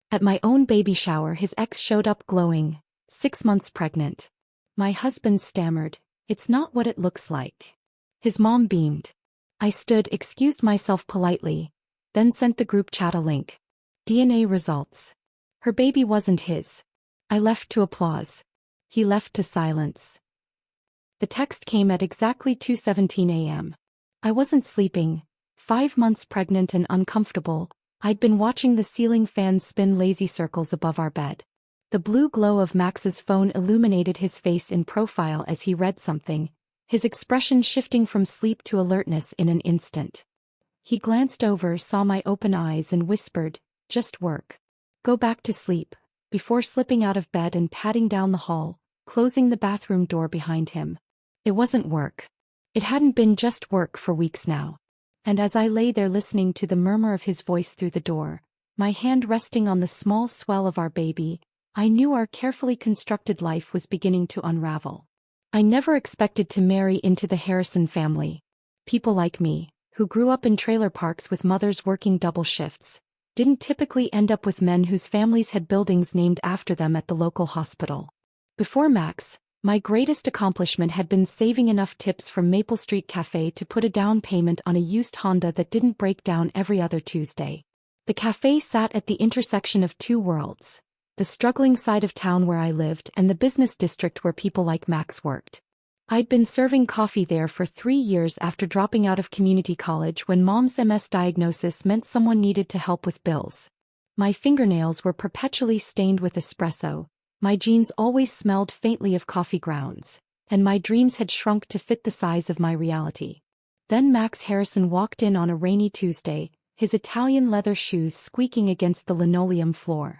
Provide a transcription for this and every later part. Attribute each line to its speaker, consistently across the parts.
Speaker 1: At my own baby shower, his ex showed up glowing, 6 months pregnant. My husband stammered, "It's not what it looks like." His mom beamed. I stood, excused myself politely, then sent the group chat a link. DNA results. Her baby wasn't his. I left to applause. He left to silence. The text came at exactly 2:17 a.m. I wasn't sleeping, 5 months pregnant and uncomfortable. I'd been watching the ceiling fan spin lazy circles above our bed. The blue glow of Max's phone illuminated his face in profile as he read something, his expression shifting from sleep to alertness in an instant. He glanced over, saw my open eyes and whispered, "Just work. Go back to sleep," before slipping out of bed and padding down the hall, closing the bathroom door behind him. It wasn't work. It hadn't been just work for weeks now. And as I lay there listening to the murmur of his voice through the door, my hand resting on the small swell of our baby, I knew our carefully constructed life was beginning to unravel. I never expected to marry into the Harrison family. People like me, who grew up in trailer parks with mothers working double shifts, didn't typically end up with men whose families had buildings named after them at the local hospital. Before Max, my greatest accomplishment had been saving enough tips from Maple Street Cafe to put a down payment on a used Honda that didn't break down every other Tuesday. The cafe sat at the intersection of two worlds, the struggling side of town where I lived and the business district where people like Max worked. I'd been serving coffee there for 3 years after dropping out of community college when Mom's MS diagnosis meant someone needed to help with bills. My fingernails were perpetually stained with espresso, my jeans always smelled faintly of coffee grounds, and my dreams had shrunk to fit the size of my reality. Then Max Harrison walked in on a rainy Tuesday, his Italian leather shoes squeaking against the linoleum floor.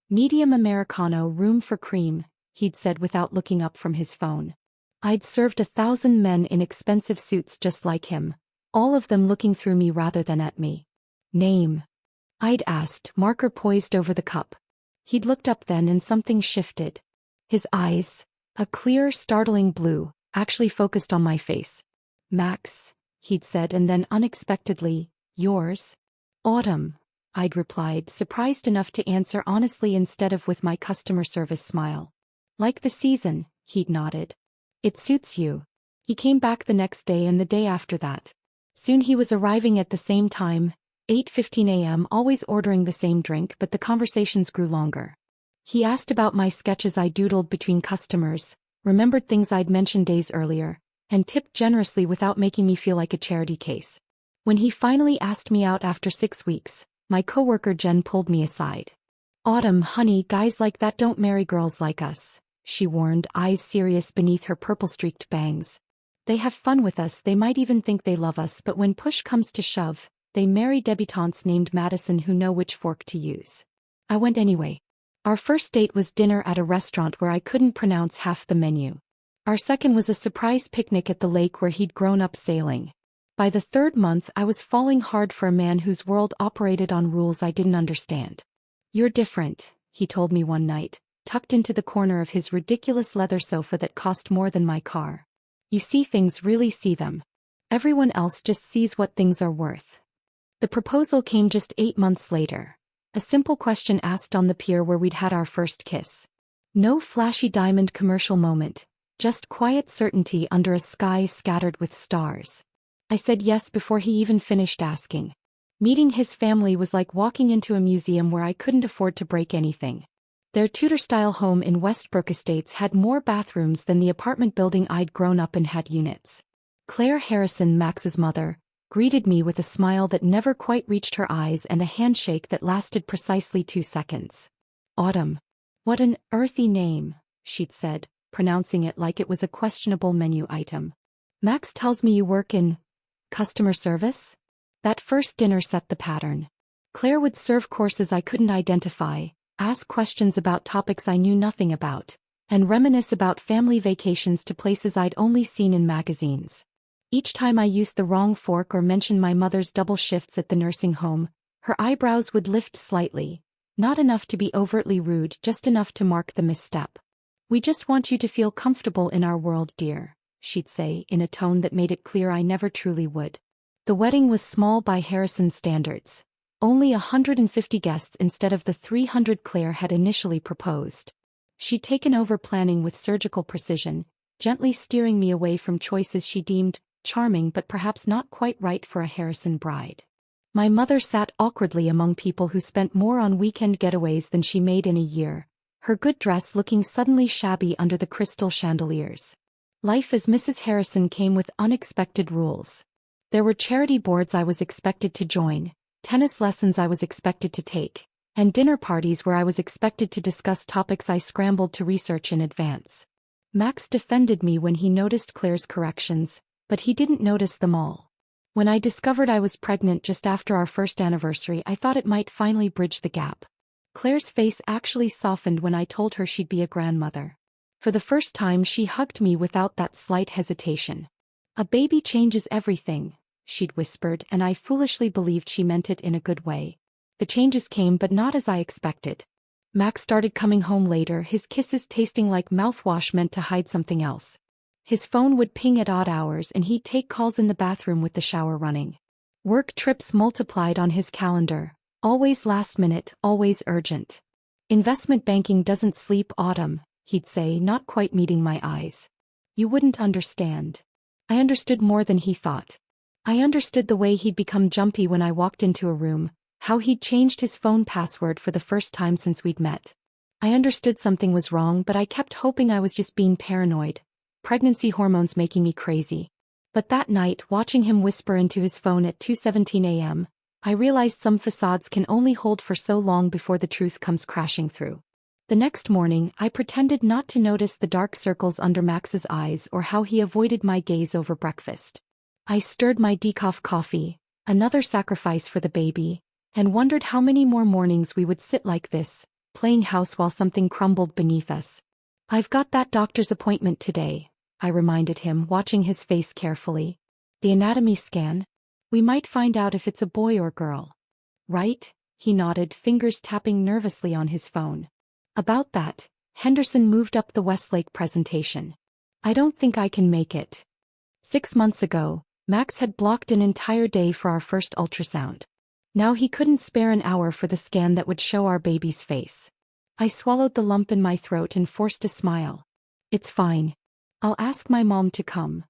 Speaker 1: "Medium Americano, room for cream," he'd said without looking up from his phone. I'd served 1,000 men in expensive suits just like him, all of them looking through me rather than at me. "Name?" I'd asked, marker poised over the cup. He'd looked up then and something shifted. His eyes, a clear, startling blue, actually focused on my face. "Max," he'd said, and then unexpectedly, "Yours?" "Autumn," I'd replied, surprised enough to answer honestly instead of with my customer service smile. "Like the season," he'd nodded. "It suits you." He came back the next day and the day after that. Soon he was arriving at the same time, 8:15 a.m., always ordering the same drink, but the conversations grew longer. He asked about my sketches I doodled between customers, remembered things I'd mentioned days earlier, and tipped generously without making me feel like a charity case. When he finally asked me out after 6 weeks, my coworker Jen pulled me aside. "Autumn, honey, guys like that don't marry girls like us," she warned, eyes serious beneath her purple-streaked bangs. "They have fun with us, they might even think they love us, but when push comes to shove, they marry debutantes named Madison who know which fork to use." I went anyway. Our first date was dinner at a restaurant where I couldn't pronounce half the menu. Our second was a surprise picnic at the lake where he'd grown up sailing. By the 3rd month I was falling hard for a man whose world operated on rules I didn't understand. "You're different," he told me one night, tucked into the corner of his ridiculous leather sofa that cost more than my car. "You see things, really see them. Everyone else just sees what things are worth." The proposal came just 8 months later. A simple question asked on the pier where we'd had our first kiss. No flashy diamond commercial moment, just quiet certainty under a sky scattered with stars. I said yes before he even finished asking. Meeting his family was like walking into a museum where I couldn't afford to break anything. Their Tudor-style home in Westbrook Estates had more bathrooms than the apartment building I'd grown up in had units. Claire Harrison, Max's mother, greeted me with a smile that never quite reached her eyes and a handshake that lasted precisely 2 seconds. "Autumn. What an earthy name," she'd said, pronouncing it like it was a questionable menu item. "Max tells me you work in customer service?" That first dinner set the pattern. Claire would serve courses I couldn't identify, ask questions about topics I knew nothing about, and reminisce about family vacations to places I'd only seen in magazines. Each time I used the wrong fork or mentioned my mother's double shifts at the nursing home, her eyebrows would lift slightly, not enough to be overtly rude, just enough to mark the misstep. "We just want you to feel comfortable in our world, dear," she'd say in a tone that made it clear I never truly would. The wedding was small by Harrison standards. Only 150 guests instead of the 300 Claire had initially proposed. She'd taken over planning with surgical precision, gently steering me away from choices she deemed charming but perhaps not quite right for a Harrison bride. My mother sat awkwardly among people who spent more on weekend getaways than she made in a year, her good dress looking suddenly shabby under the crystal chandeliers. Life as Mrs. Harrison came with unexpected rules. There were charity boards I was expected to join, tennis lessons I was expected to take, and dinner parties where I was expected to discuss topics I scrambled to research in advance. Max defended me when he noticed Claire's corrections, but he didn't notice them all. When I discovered I was pregnant just after our first anniversary, I thought it might finally bridge the gap. Claire's face actually softened when I told her she'd be a grandmother. For the first time she hugged me without that slight hesitation. "A baby changes everything," she'd whispered, and I foolishly believed she meant it in a good way. The changes came, but not as I expected. Max started coming home later, his kisses tasting like mouthwash meant to hide something else. His phone would ping at odd hours and he'd take calls in the bathroom with the shower running. Work trips multiplied on his calendar, always last minute, always urgent. "Investment banking doesn't sleep, Autumn," he'd say, not quite meeting my eyes. "You wouldn't understand." I understood more than he thought. I understood the way he'd become jumpy when I walked into a room, how he'd changed his phone password for the first time since we'd met. I understood something was wrong, but I kept hoping I was just being paranoid. Pregnancy hormones making me crazy. But that night, watching him whisper into his phone at 2:17 a.m., I realized some facades can only hold for so long before the truth comes crashing through. The next morning, I pretended not to notice the dark circles under Max's eyes or how he avoided my gaze over breakfast. I stirred my decaf coffee, another sacrifice for the baby, and wondered how many more mornings we would sit like this, playing house while something crumbled beneath us. "I've got that doctor's appointment today," I reminded him, watching his face carefully. "The anatomy scan? We might find out if it's a boy or girl." "Right?" he nodded, fingers tapping nervously on his phone. "About that, Henderson moved up the Westlake presentation. I don't think I can make it." 6 months ago, Max had blocked an entire day for our first ultrasound. Now he couldn't spare an hour for the scan that would show our baby's face. I swallowed the lump in my throat and forced a smile. "It's fine. I'll ask my mom to come."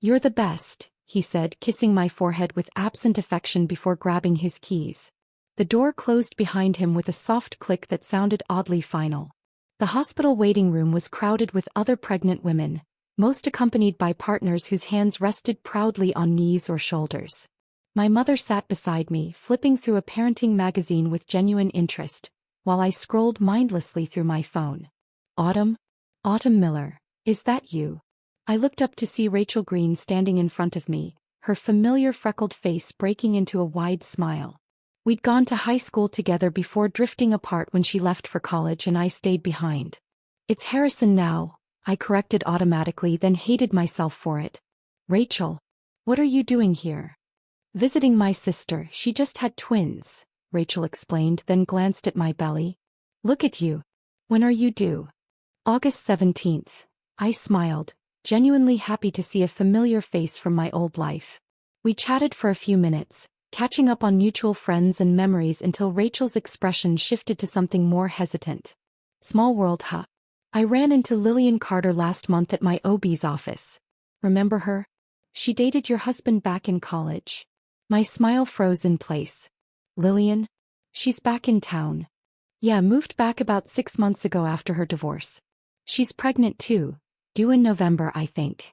Speaker 1: "You're the best," he said, kissing my forehead with absent affection before grabbing his keys. The door closed behind him with a soft click that sounded oddly final. The hospital waiting room was crowded with other pregnant women, most accompanied by partners whose hands rested proudly on knees or shoulders. My mother sat beside me, flipping through a parenting magazine with genuine interest, while I scrolled mindlessly through my phone. "Autumn? Autumn Miller, is that you?" I looked up to see Rachel Green standing in front of me, her familiar freckled face breaking into a wide smile. We'd gone to high school together before drifting apart when she left for college and I stayed behind. "It's Harrison now," I corrected automatically, then hated myself for it. "Rachel, what are you doing here?" "Visiting my sister, she just had twins," Rachel explained, then glanced at my belly. "Look at you. When are you due?" "August 17th. I smiled, genuinely happy to see a familiar face from my old life. We chatted for a few minutes, catching up on mutual friends and memories until Rachel's expression shifted to something more hesitant. "Small world, huh? I ran into Lillian Carter last month at my OB's office. Remember her? She dated your husband back in college." My smile froze in place. "Lillian? She's back in town." "Yeah, moved back about 6 months ago after her divorce. She's pregnant too, due in November, I think."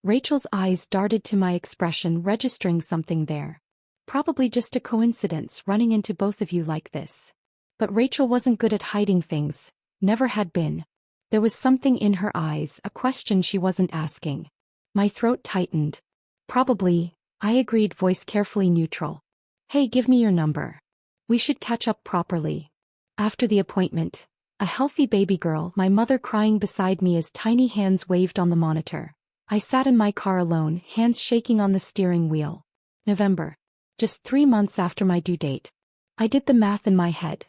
Speaker 1: Rachel's eyes darted to my expression, registering something there. Probably just a coincidence running into both of you like this. But Rachel wasn't good at hiding things, never had been. There was something in her eyes, a question she wasn't asking. My throat tightened. "Probably," I agreed, voice carefully neutral. "Hey, give me your number. We should catch up properly." After the appointment, a healthy baby girl, my mother crying beside me as tiny hands waved on the monitor. I sat in my car alone, hands shaking on the steering wheel. November. Just 3 months after my due date. I did the math in my head.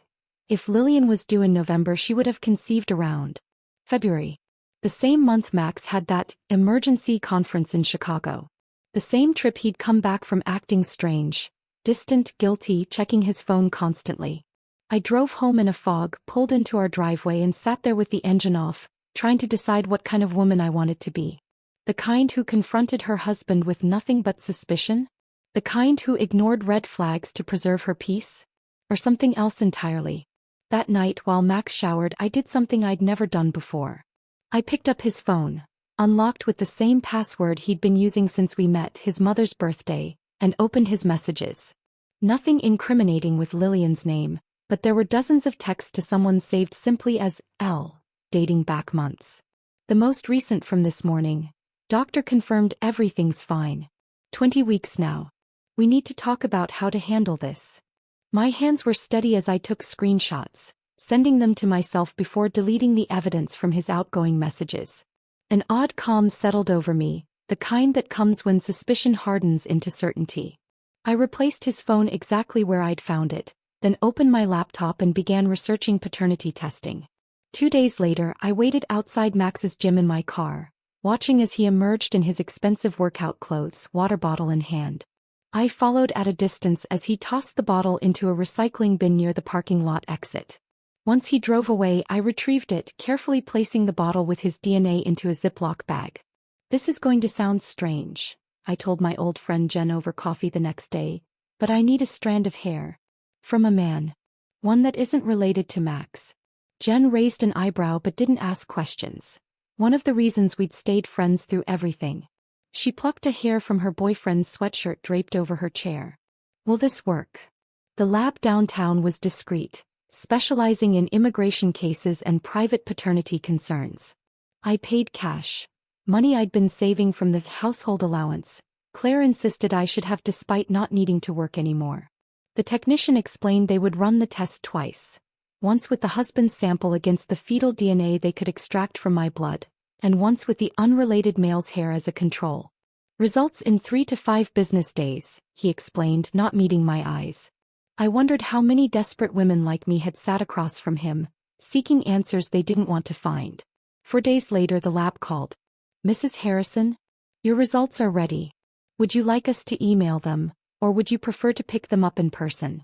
Speaker 1: If Lillian was due in November, she would have conceived around February. The same month Max had that emergency conference in Chicago. The same trip he'd come back from acting strange, distant, guilty, checking his phone constantly. I drove home in a fog, pulled into our driveway and sat there with the engine off, trying to decide what kind of woman I wanted to be. The kind who confronted her husband with nothing but suspicion? The kind who ignored red flags to preserve her peace? Or something else entirely? That night while Max showered, I did something I'd never done before. I picked up his phone, unlocked with the same password he'd been using since we met, his mother's birthday, and opened his messages. Nothing incriminating with Lillian's name, but there were dozens of texts to someone saved simply as L, dating back months. The most recent from this morning. Doctor confirmed everything's fine. 20 weeks now. We need to talk about how to handle this. My hands were steady as I took screenshots, sending them to myself before deleting the evidence from his outgoing messages. An odd calm settled over me, the kind that comes when suspicion hardens into certainty. I replaced his phone exactly where I'd found it, then opened my laptop and began researching paternity testing. 2 days later, I waited outside Max's gym in my car, watching as he emerged in his expensive workout clothes, water bottle in hand. I followed at a distance as he tossed the bottle into a recycling bin near the parking lot exit. Once he drove away, I retrieved it, carefully placing the bottle with his DNA into a Ziploc bag. This is going to sound strange, I told my old friend Jen over coffee the next day, but I need a strand of hair. From a man. One that isn't related to Max. Jen raised an eyebrow but didn't ask questions. One of the reasons we'd stayed friends through everything. She plucked a hair from her boyfriend's sweatshirt draped over her chair. Will this work? The lab downtown was discreet, specializing in immigration cases and private paternity concerns. I paid cash. Money I'd been saving from the household allowance. Claire insisted I should have despite not needing to work anymore. The technician explained they would run the test twice. Once with the husband's sample against the fetal DNA they could extract from my blood, and once with the unrelated male's hair as a control. Results in 3 to 5 business days, he explained, not meeting my eyes. I wondered how many desperate women like me had sat across from him, seeking answers they didn't want to find. 4 days later the lab called. Mrs. Harrison? Your results are ready. Would you like us to email them, or would you prefer to pick them up in person?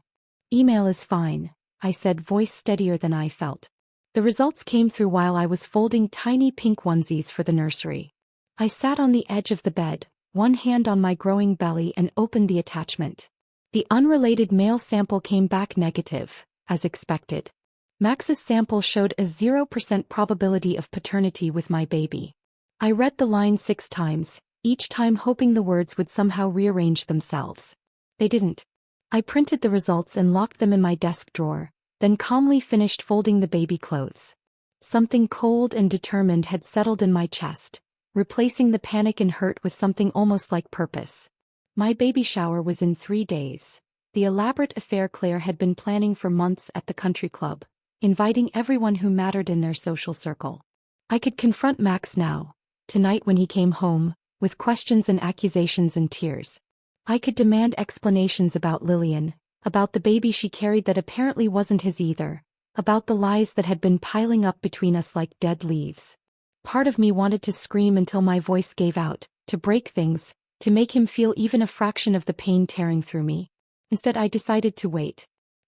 Speaker 1: Email is fine, I said, voice steadier than I felt. The results came through while I was folding tiny pink onesies for the nursery. I sat on the edge of the bed, one hand on my growing belly, and opened the attachment. The unrelated male sample came back negative, as expected. Max's sample showed a 0% probability of paternity with my baby. I read the line 6 times, each time hoping the words would somehow rearrange themselves. They didn't. I printed the results and locked them in my desk drawer, then calmly finished folding the baby clothes. Something cold and determined had settled in my chest, replacing the panic and hurt with something almost like purpose. My baby shower was in 3 days. The elaborate affair Claire had been planning for months at the country club, inviting everyone who mattered in their social circle. I could confront Max now, tonight when he came home, with questions and accusations and tears. I could demand explanations about Lillian, about the baby she carried that apparently wasn't his either, about the lies that had been piling up between us like dead leaves. Part of me wanted to scream until my voice gave out, to break things, to make him feel even a fraction of the pain tearing through me. Instead I decided to wait.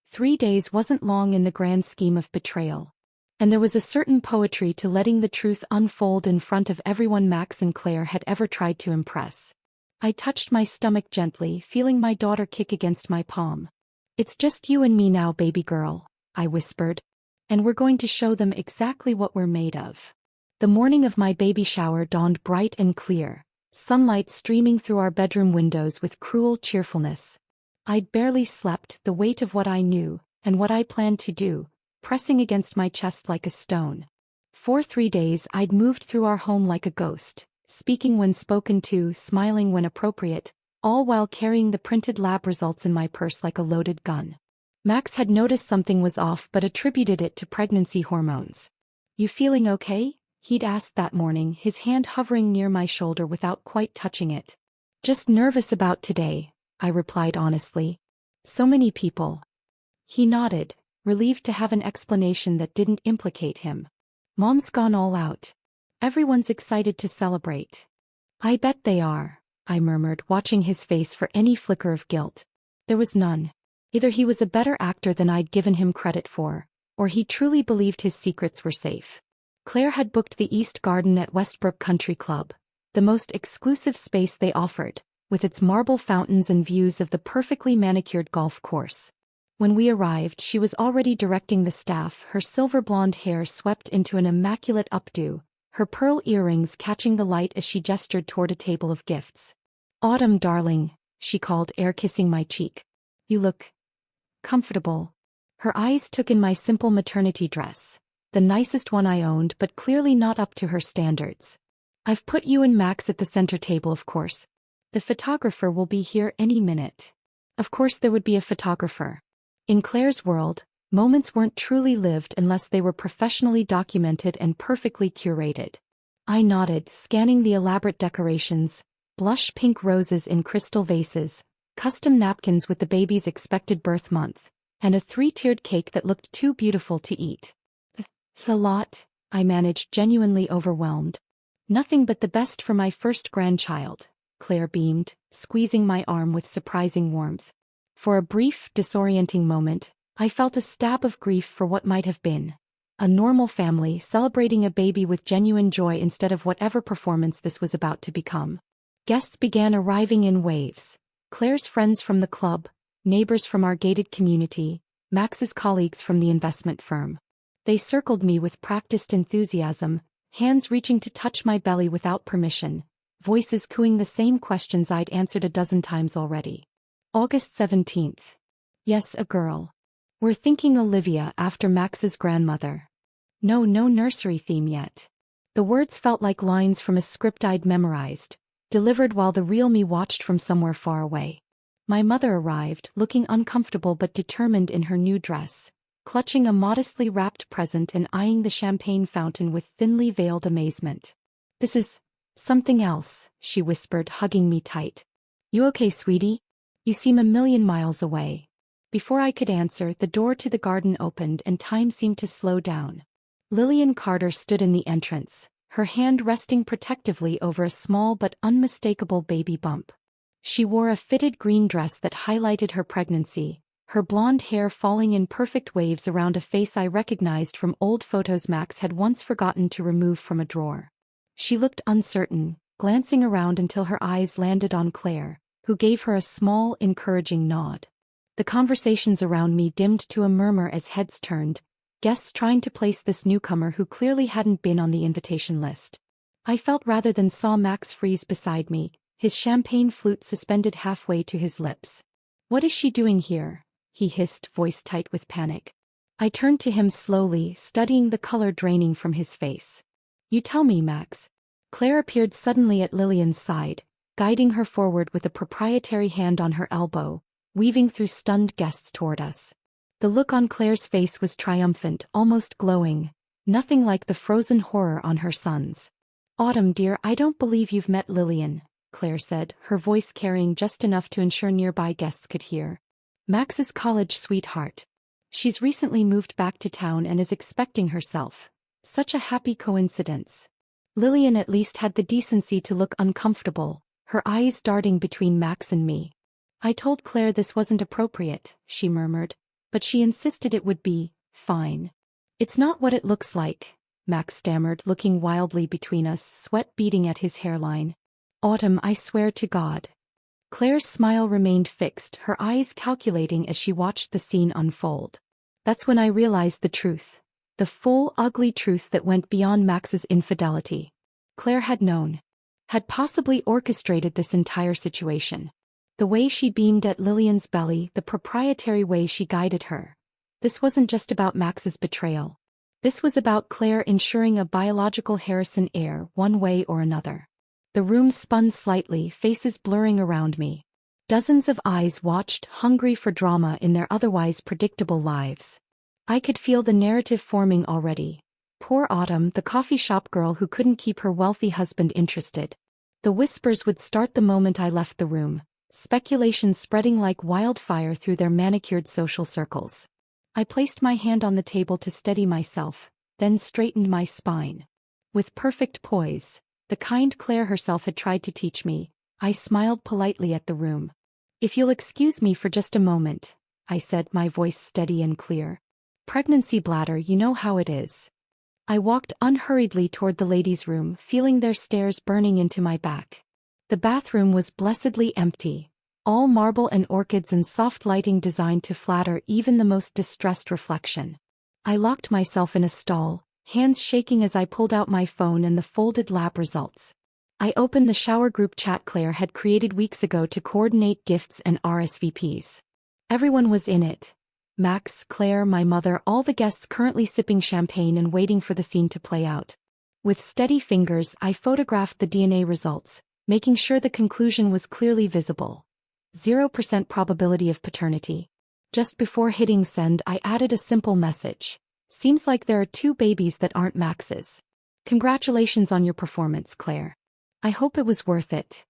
Speaker 1: 3 days wasn't long in the grand scheme of betrayal. And there was a certain poetry to letting the truth unfold in front of everyone Max and Claire had ever tried to impress. I touched my stomach gently, feeling my daughter kick against my palm. It's just you and me now, baby girl, I whispered. And we're going to show them exactly what we're made of. The morning of my baby shower dawned bright and clear, sunlight streaming through our bedroom windows with cruel cheerfulness. I'd barely slept, the weight of what I knew, and what I planned to do, pressing against my chest like a stone. For 3 days I'd moved through our home like a ghost, speaking when spoken to, smiling when appropriate, all while carrying the printed lab results in my purse like a loaded gun. Max had noticed something was off but attributed it to pregnancy hormones. You feeling okay? He'd asked that morning, his hand hovering near my shoulder without quite touching it. Just nervous about today, I replied honestly. So many people. He nodded, relieved to have an explanation that didn't implicate him. Mom's gone all out. Everyone's excited to celebrate. I bet they are, I murmured, watching his face for any flicker of guilt. There was none. Either he was a better actor than I'd given him credit for, or he truly believed his secrets were safe. Claire had booked the East Garden at Westbrook Country Club, the most exclusive space they offered, with its marble fountains and views of the perfectly manicured golf course. When we arrived, she was already directing the staff, her silver blonde hair swept into an immaculate updo, her pearl earrings catching the light as she gestured toward a table of gifts. "Autumn, darling," she called, air-kissing my cheek. "You look comfortable." Her eyes took in my simple maternity dress, the nicest one I owned but clearly not up to her standards. "I've put you and Max at the center table, of course. The photographer will be here any minute." Of course there would be a photographer. In Claire's world, moments weren't truly lived unless they were professionally documented and perfectly curated. I nodded, scanning the elaborate decorations, blush pink roses in crystal vases, custom napkins with the baby's expected birth month, and a 3-tiered cake that looked too beautiful to eat. "A lot," I managed, genuinely overwhelmed. "Nothing but the best for my first grandchild," Claire beamed, squeezing my arm with surprising warmth. For a brief, disorienting moment, I felt a stab of grief for what might have been. A normal family celebrating a baby with genuine joy instead of whatever performance this was about to become. Guests began arriving in waves. Claire's friends from the club, neighbors from our gated community, Max's colleagues from the investment firm. They circled me with practiced enthusiasm, hands reaching to touch my belly without permission, voices cooing the same questions I'd answered a dozen times already. August 17th. "Yes, a girl. We're thinking Olivia after Max's grandmother." No nursery theme yet. The words felt like lines from a script I'd memorized, delivered while the real me watched from somewhere far away. My mother arrived, looking uncomfortable but determined in her new dress, clutching a modestly wrapped present and eyeing the champagne fountain with thinly veiled amazement. "This is something else," she whispered, hugging me tight. "You okay, sweetie? You seem a million miles away." Before I could answer, the door to the garden opened and time seemed to slow down. Lillian Carter stood in the entrance, her hand resting protectively over a small but unmistakable baby bump. She wore a fitted green dress that highlighted her pregnancy, her blonde hair falling in perfect waves around a face I recognized from old photos Max had once forgotten to remove from a drawer. She looked uncertain, glancing around until her eyes landed on Claire, who gave her a small, encouraging nod. The conversations around me dimmed to a murmur as heads turned, guests trying to place this newcomer who clearly hadn't been on the invitation list. I felt rather than saw Max freeze beside me, his champagne flute suspended halfway to his lips. "What is she doing here?" he hissed, voice tight with panic. I turned to him slowly, studying the color draining from his face. "You tell me, Max." Claire appeared suddenly at Lillian's side, guiding her forward with a proprietary hand on her elbow, weaving through stunned guests toward us. The look on Claire's face was triumphant, almost glowing, nothing like the frozen horror on her son's. "Autumn, dear, I don't believe you've met Lillian," Claire said, her voice carrying just enough to ensure nearby guests could hear. "Max's college sweetheart. She's recently moved back to town and is expecting herself. Such a happy coincidence." Lillian at least had the decency to look uncomfortable, her eyes darting between Max and me. "I told Claire this wasn't appropriate," she murmured, "but she insisted it would be fine." "It's not what it looks like," Max stammered, looking wildly between us, sweat beading at his hairline. "Autumn, I swear to God." Claire's smile remained fixed, her eyes calculating as she watched the scene unfold. That's when I realized the truth. The full, ugly truth that went beyond Max's infidelity. Claire had known. Had possibly orchestrated this entire situation. The way she beamed at Lillian's belly, the proprietary way she guided her. This wasn't just about Max's betrayal. This was about Claire ensuring a biological Harrison heir, one way or another. The room spun slightly, faces blurring around me. Dozens of eyes watched, hungry for drama in their otherwise predictable lives. I could feel the narrative forming already. Poor Autumn, the coffee shop girl who couldn't keep her wealthy husband interested. The whispers would start the moment I left the room, speculation spreading like wildfire through their manicured social circles. I placed my hand on the table to steady myself, then straightened my spine. With perfect poise, the kind Claire herself had tried to teach me, I smiled politely at the room. If you'll excuse me for just a moment, I said, my voice steady and clear. Pregnancy bladder, you know how it is. I walked unhurriedly toward the ladies' room, feeling their stares burning into my back. The bathroom was blessedly empty, all marble and orchids and soft lighting designed to flatter even the most distressed reflection. I locked myself in a stall, hands shaking as I pulled out my phone and the folded lab results. I opened the shower group chat Claire had created weeks ago to coordinate gifts and RSVPs. Everyone was in it. Max, Claire, my mother, all the guests currently sipping champagne and waiting for the scene to play out. With steady fingers, I photographed the DNA results, making sure the conclusion was clearly visible. 0% probability of paternity. Just before hitting send, I added a simple message. Seems like there are 2 babies that aren't Max's. Congratulations on your performance, Claire. I hope it was worth it.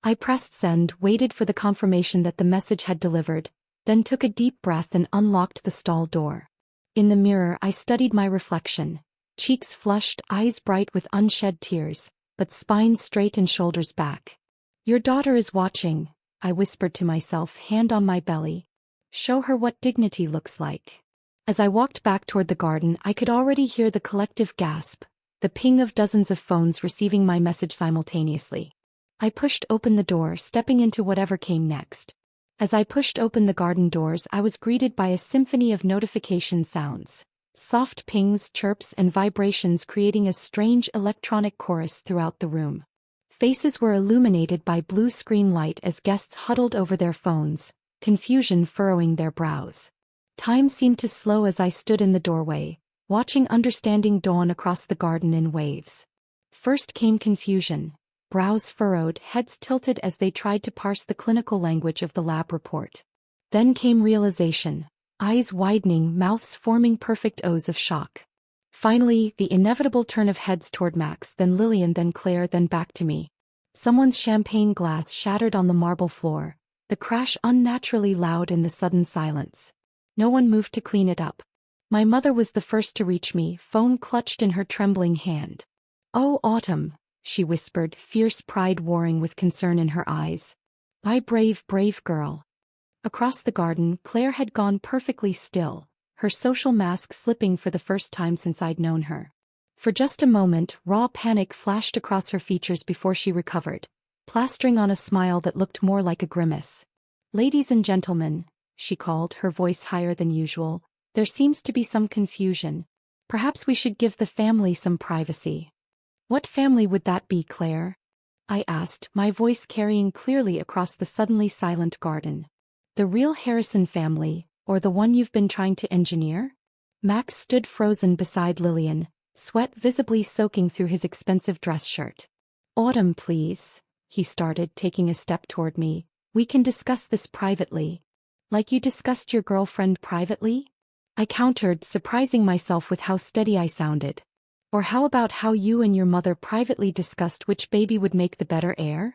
Speaker 1: I pressed send, waited for the confirmation that the message had delivered, then took a deep breath and unlocked the stall door. In the mirror, I studied my reflection. Cheeks flushed, eyes bright with unshed tears, but spine straight and shoulders back. Your daughter is watching, I whispered to myself, hand on my belly. Show her what dignity looks like. As I walked back toward the garden, I could already hear the collective gasp, the ping of dozens of phones receiving my message simultaneously. I pushed open the door, stepping into whatever came next. As I pushed open the garden doors, I was greeted by a symphony of notification sounds. Soft pings, chirps, and vibrations creating a strange electronic chorus throughout the room. Faces were illuminated by blue screen light as guests huddled over their phones, confusion furrowing their brows. Time seemed to slow as I stood in the doorway, watching understanding dawn across the garden in waves. First came confusion. Brows furrowed, heads tilted as they tried to parse the clinical language of the lab report. Then came realization, eyes widening, mouths forming perfect O's of shock. Finally, the inevitable turn of heads toward Max, then Lillian, then Claire, then back to me. Someone's champagne glass shattered on the marble floor, the crash unnaturally loud in the sudden silence. No one moved to clean it up. My mother was the first to reach me, phone clutched in her trembling hand. "Oh, Autumn," she whispered, fierce pride warring with concern in her eyes. "My brave, brave girl." Across the garden, Claire had gone perfectly still, her social mask slipping for the first time since I'd known her. For just a moment, raw panic flashed across her features before she recovered, plastering on a smile that looked more like a grimace. "Ladies and gentlemen," she called, her voice higher than usual, "there seems to be some confusion. Perhaps we should give the family some privacy." "What family would that be, Claire?" I asked, my voice carrying clearly across the suddenly silent garden. "The real Harrison family, or the one you've been trying to engineer?" Max stood frozen beside Lillian, sweat visibly soaking through his expensive dress shirt. "Autumn, please," he started, taking a step toward me. "We can discuss this privately." "Like you discussed your girlfriend privately?" I countered, surprising myself with how steady I sounded. "Or how about how you and your mother privately discussed which baby would make the better heir?"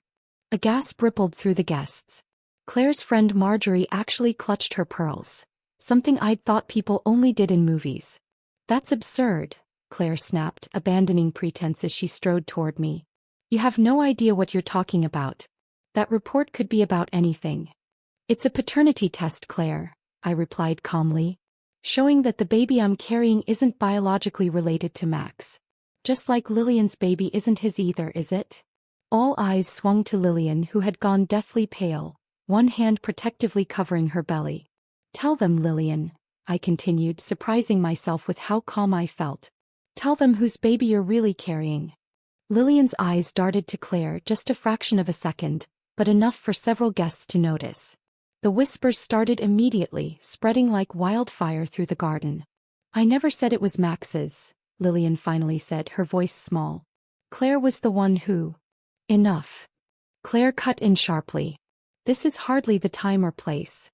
Speaker 1: A gasp rippled through the guests. Claire's friend Marjorie actually clutched her pearls, something I'd thought people only did in movies. "That's absurd," Claire snapped, abandoning pretense as she strode toward me. "You have no idea what you're talking about. That report could be about anything." "It's a paternity test, Claire," I replied calmly, "showing that the baby I'm carrying isn't biologically related to Max. Just like Lillian's baby isn't his either, is it?" All eyes swung to Lillian, who had gone deathly pale, one hand protectively covering her belly. "Tell them, Lillian," I continued, surprising myself with how calm I felt. "Tell them whose baby you're really carrying." Lillian's eyes darted to Claire, just a fraction of a second, but enough for several guests to notice. The whispers started immediately, spreading like wildfire through the garden. "I never said it was Max's," Lillian finally said, her voice small. "Claire was the one who—" "Enough." Claire cut in sharply. "This is hardly the time or place."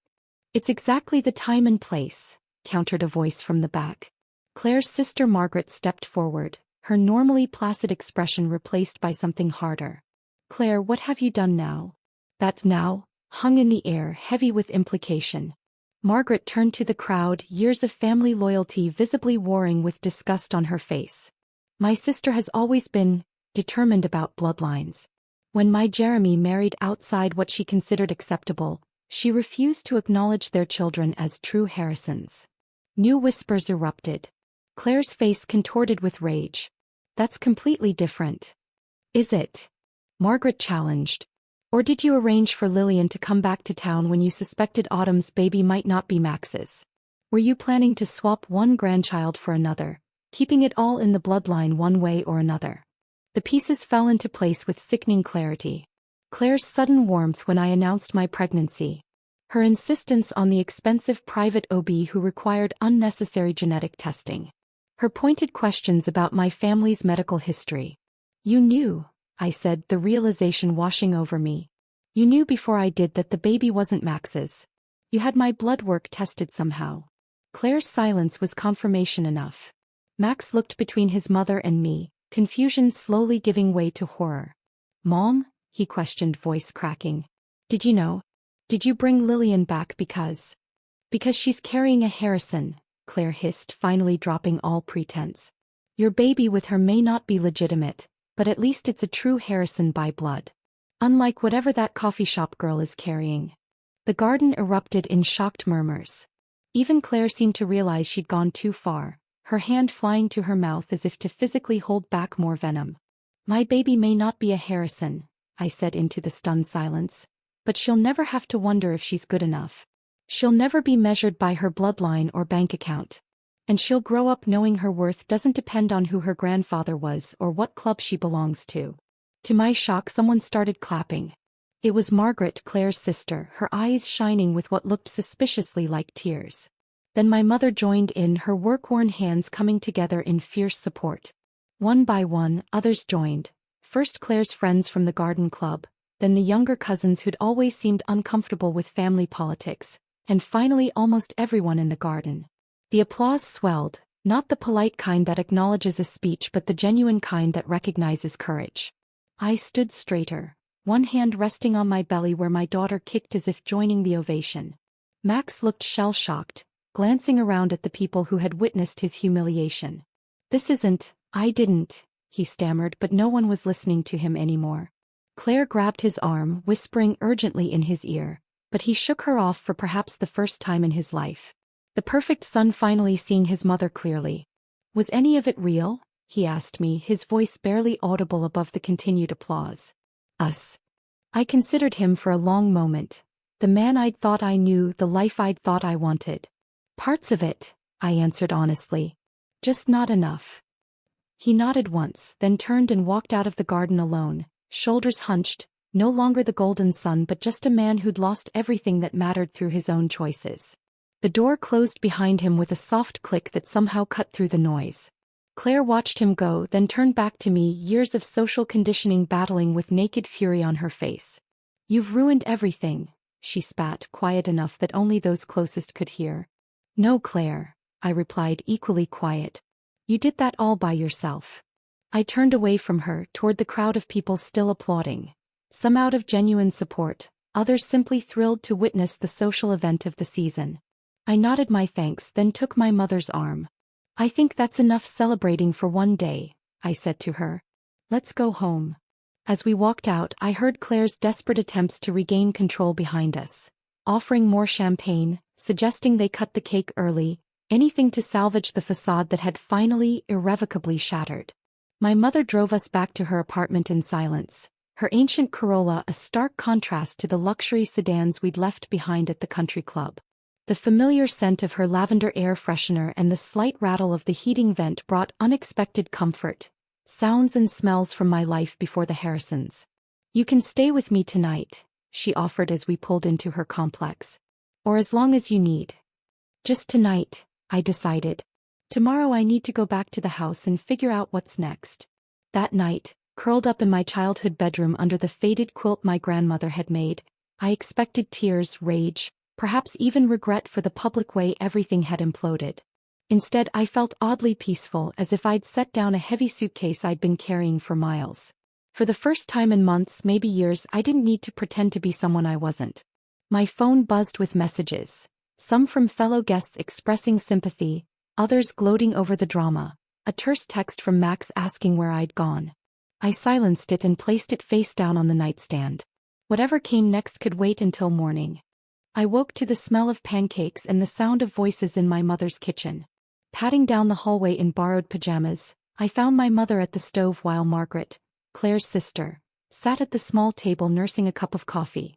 Speaker 1: "It's exactly the time and place," countered a voice from the back. Claire's sister Margaret stepped forward, her normally placid expression replaced by something harder. "Claire, what have you done now?" That "now" hung in the air, heavy with implication. Margaret turned to the crowd, years of family loyalty visibly warring with disgust on her face. "My sister has always been determined about bloodlines. When my Jeremy married outside what she considered acceptable, She refused to acknowledge their children as true Harrisons. New whispers erupted. Claire's face contorted with rage. That's completely different. Is it? Margaret challenged. Or did you arrange for Lillian to come back to town when you suspected Autumn's baby might not be Max's? Were you planning to swap one grandchild for another, keeping it all in the bloodline one way or another? The pieces fell into place with sickening clarity. Claire's sudden warmth when I announced my pregnancy. Her insistence on the expensive private OB who required unnecessary genetic testing. Her pointed questions about my family's medical history. You knew, I said, the realization washing over me. You knew before I did that the baby wasn't Max's. You had my blood work tested somehow. Claire's silence was confirmation enough. Max looked between his mother and me, confusion slowly giving way to horror. Mom? He questioned, voice cracking. Did you know? Did you bring Lillian back because she's carrying a Harrison? Claire hissed, finally dropping all pretense. Your baby with her may not be legitimate, but at least it's a true Harrison by blood. Unlike whatever that coffee shop girl is carrying. The garden erupted in shocked murmurs. Even Claire seemed to realize she'd gone too far, her hand flying to her mouth as if to physically hold back more venom. My baby may not be a Harrison, I said into the stunned silence, but she'll never have to wonder if she's good enough. She'll never be measured by her bloodline or bank account. And she'll grow up knowing her worth doesn't depend on who her grandfather was or what club she belongs to. To my shock, someone started clapping. It was Margaret, Claire's sister, her eyes shining with what looked suspiciously like tears. Then my mother joined in, her work-worn hands coming together in fierce support. One by one, others joined. First Claire's friends from the garden club, then the younger cousins who'd always seemed uncomfortable with family politics, and finally almost everyone in the garden. The applause swelled, not the polite kind that acknowledges a speech but the genuine kind that recognizes courage. I stood straighter, one hand resting on my belly where my daughter kicked as if joining the ovation. Max looked shell-shocked, glancing around at the people who had witnessed his humiliation. I didn't, he stammered, but no one was listening to him anymore. Claire grabbed his arm, whispering urgently in his ear, but he shook her off for perhaps the first time in his life. The perfect son finally seeing his mother clearly. Was any of it real? He asked me, his voice barely audible above the continued applause. Us. I considered him for a long moment. The man I'd thought I knew, the life I'd thought I wanted. Parts of it, I answered honestly. Just not enough. He nodded once, then turned and walked out of the garden alone, shoulders hunched, no longer the golden son but just a man who'd lost everything that mattered through his own choices. The door closed behind him with a soft click that somehow cut through the noise. Claire watched him go, then turned back to me, years of social conditioning battling with naked fury on her face. You've ruined everything, she spat, quiet enough that only those closest could hear. No, Claire, I replied, equally quiet. You did that all by yourself. I turned away from her, toward the crowd of people still applauding. Some out of genuine support, others simply thrilled to witness the social event of the season. I nodded my thanks, then took my mother's arm. I think that's enough celebrating for one day, I said to her. Let's go home. As we walked out, I heard Claire's desperate attempts to regain control behind us, offering more champagne, suggesting they cut the cake early, anything to salvage the facade that had finally, irrevocably shattered. My mother drove us back to her apartment in silence, her ancient Corolla a stark contrast to the luxury sedans we'd left behind at the country club. The familiar scent of her lavender air freshener and the slight rattle of the heating vent brought unexpected comfort, sounds and smells from my life before the Harrisons. You can stay with me tonight, she offered as we pulled into her complex. Or as long as you need. Just tonight, I decided. Tomorrow I need to go back to the house and figure out what's next. That night, curled up in my childhood bedroom under the faded quilt my grandmother had made, I expected tears, rage, perhaps even regret for the public way everything had imploded. Instead, I felt oddly peaceful, as if I'd set down a heavy suitcase I'd been carrying for miles. For the first time in months, maybe years, I didn't need to pretend to be someone I wasn't. My phone buzzed with messages, some from fellow guests expressing sympathy, others gloating over the drama, a terse text from Max asking where I'd gone. I silenced it and placed it face down on the nightstand. Whatever came next could wait until morning. I woke to the smell of pancakes and the sound of voices in my mother's kitchen. Padding down the hallway in borrowed pajamas, I found my mother at the stove while Margaret, Claire's sister, sat at the small table nursing a cup of coffee.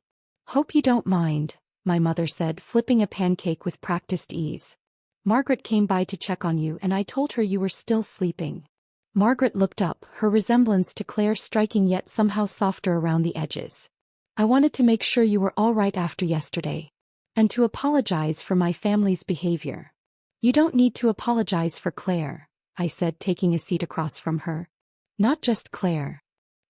Speaker 1: "Hope you don't mind," my mother said, flipping a pancake with practiced ease. "Margaret came by to check on you and I told her you were still sleeping." Margaret looked up, her resemblance to Claire striking yet somehow softer around the edges. "I wanted to make sure you were all right after yesterday. And to apologize for my family's behavior." "You don't need to apologize for Claire," I said, taking a seat across from her. "Not just Claire."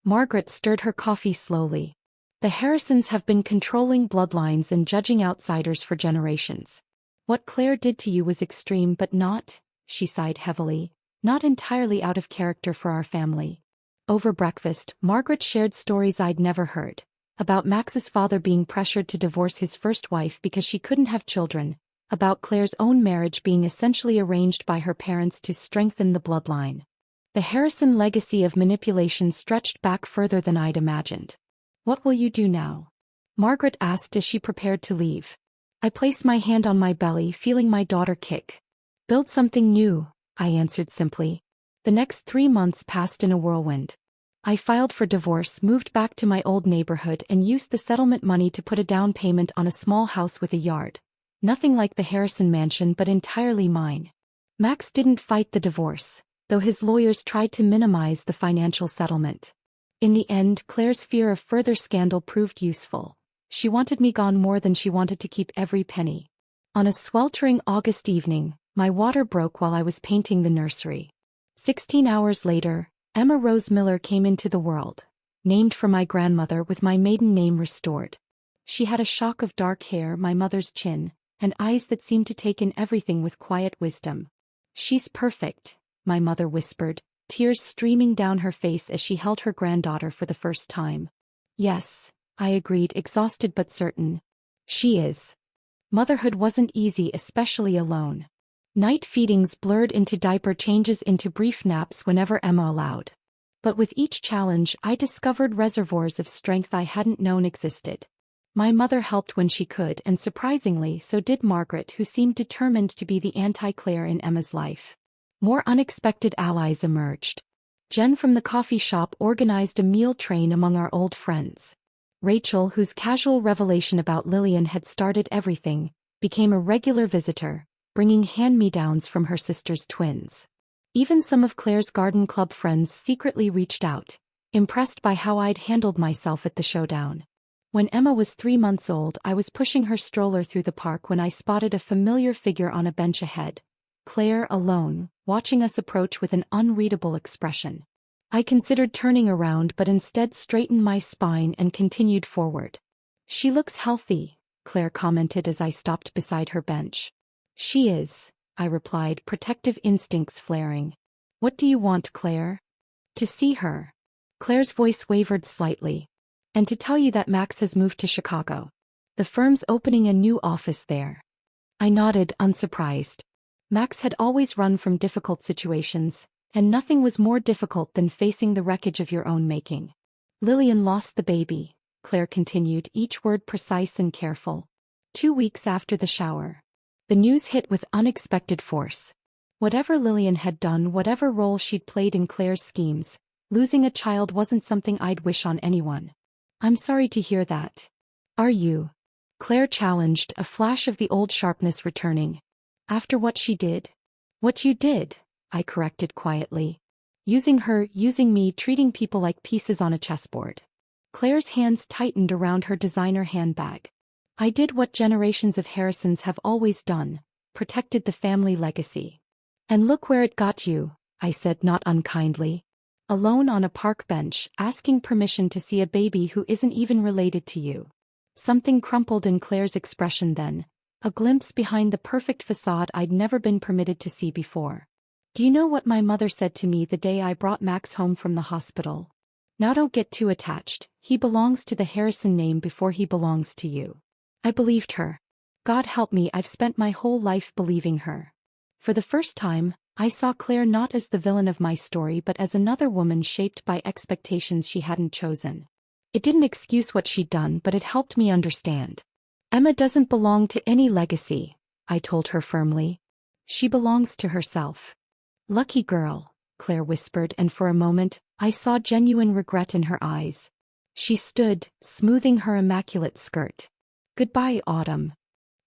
Speaker 1: Margaret stirred her coffee slowly. "The Harrisons have been controlling bloodlines and judging outsiders for generations. What Claire did to you was extreme but not," she sighed heavily, "not entirely out of character for our family." Over breakfast, Margaret shared stories I'd never heard. About Max's father being pressured to divorce his first wife because she couldn't have children. About Claire's own marriage being essentially arranged by her parents to strengthen the bloodline. The Harrison legacy of manipulation stretched back further than I'd imagined. "What will you do now?" Margaret asked as she prepared to leave. I placed my hand on my belly, feeling my daughter kick. "Build something new," I answered simply. The next 3 months passed in a whirlwind. I filed for divorce, moved back to my old neighborhood and used the settlement money to put a down payment on a small house with a yard. Nothing like the Harrison mansion but entirely mine. Max didn't fight the divorce, though his lawyers tried to minimize the financial settlement. In the end, Claire's fear of further scandal proved useful. She wanted me gone more than she wanted to keep every penny. On a sweltering August evening, my water broke while I was painting the nursery. 16 hours later, Emma Rose Miller came into the world, named for my grandmother with my maiden name restored. She had a shock of dark hair, my mother's chin, and eyes that seemed to take in everything with quiet wisdom. "She's perfect," my mother whispered, tears streaming down her face as she held her granddaughter for the first time. "Yes," I agreed, exhausted but certain. "She is." Motherhood wasn't easy, especially alone. Night feedings blurred into diaper changes into brief naps whenever Emma allowed. But with each challenge, I discovered reservoirs of strength I hadn't known existed. My mother helped when she could, and surprisingly, so did Margaret, who seemed determined to be the anti-Claire in Emma's life. More unexpected allies emerged. Jen from the coffee shop organized a meal train among our old friends. Rachel, whose casual revelation about Lillian had started everything, became a regular visitor, bringing hand-me-downs from her sister's twins. Even some of Claire's garden club friends secretly reached out, impressed by how I'd handled myself at the showdown. When Emma was 3 months old, I was pushing her stroller through the park when I spotted a familiar figure on a bench ahead. Claire, alone, watching us approach with an unreadable expression. I considered turning around but instead straightened my spine and continued forward. "She looks healthy," Claire commented as I stopped beside her bench. "She is," I replied, protective instincts flaring. "What do you want, Claire?" "To see her." Claire's voice wavered slightly. "And to tell you that Max has moved to Chicago. The firm's opening a new office there." I nodded, unsurprised. Max had always run from difficult situations, and nothing was more difficult than facing the wreckage of your own making. "Lillian lost the baby," Claire continued, each word precise and careful. 2 weeks after the shower. The news hit with unexpected force. Whatever Lillian had done, whatever role she'd played in Claire's schemes, losing a child wasn't something I'd wish on anyone. "I'm sorry to hear that." "Are you?" Claire challenged, a flash of the old sharpness returning. "After what she did?" "What you did," I corrected quietly. "Using her, using me, treating people like pieces on a chessboard." Claire's hands tightened around her designer handbag. "I did what generations of Harrisons have always done, protected the family legacy. And look where it got you," I said, not unkindly. "Alone on a park bench, asking permission to see a baby who isn't even related to you." Something crumpled in Claire's expression then, a glimpse behind the perfect facade I'd never been permitted to see before. "Do you know what my mother said to me the day I brought Max home from the hospital? Now don't get too attached, he belongs to the Harrison name before he belongs to you." I believed her. God help me, I've spent my whole life believing her. For the first time, I saw Claire not as the villain of my story but as another woman shaped by expectations she hadn't chosen. It didn't excuse what she'd done, but it helped me understand. Emma doesn't belong to any legacy, I told her firmly. She belongs to herself. Lucky girl, Claire whispered, and for a moment, I saw genuine regret in her eyes. She stood, smoothing her immaculate skirt. Goodbye, Autumn.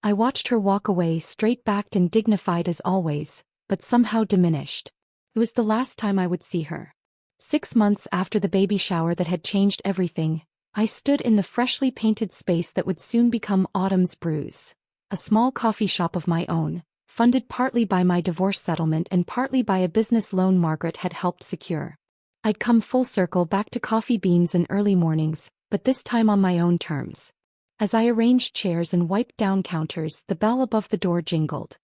Speaker 1: I watched her walk away, straight-backed and dignified as always, but somehow diminished. It was the last time I would see her. 6 months after the baby shower that had changed everything, I stood in the freshly painted space that would soon become Autumn's Brews. A small coffee shop of my own, funded partly by my divorce settlement and partly by a business loan Margaret had helped secure. I'd come full circle back to coffee beans and early mornings, but this time on my own terms. As I arranged chairs and wiped down counters, the bell above the door jingled.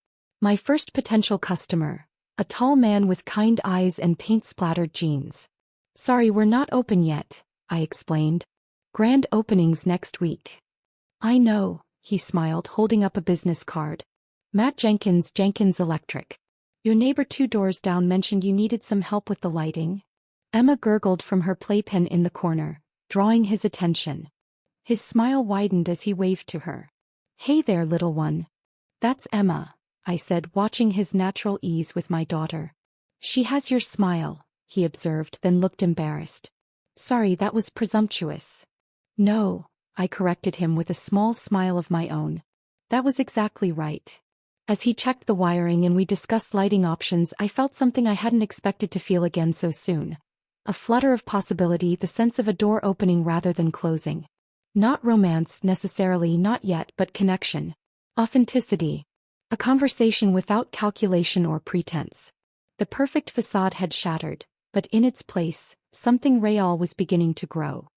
Speaker 1: My first potential customer, a tall man with kind eyes and paint-splattered jeans. Sorry, we're not open yet, I explained. Grand openings next week. I know, he smiled, holding up a business card. Matt Jenkins, Jenkins Electric. Your neighbor 2 doors down mentioned you needed some help with the lighting. Emma gurgled from her playpen in the corner, drawing his attention. His smile widened as he waved to her. Hey there, little one. That's Emma, I said, watching his natural ease with my daughter. She has your smile, he observed, then looked embarrassed. Sorry, that was presumptuous. No, I corrected him with a small smile of my own. That was exactly right. As he checked the wiring and we discussed lighting options, I felt something I hadn't expected to feel again so soon. A flutter of possibility, the sense of a door opening rather than closing. Not romance necessarily, not yet, but connection. Authenticity. A conversation without calculation or pretense. The perfect facade had shattered, but in its place, something real was beginning to grow.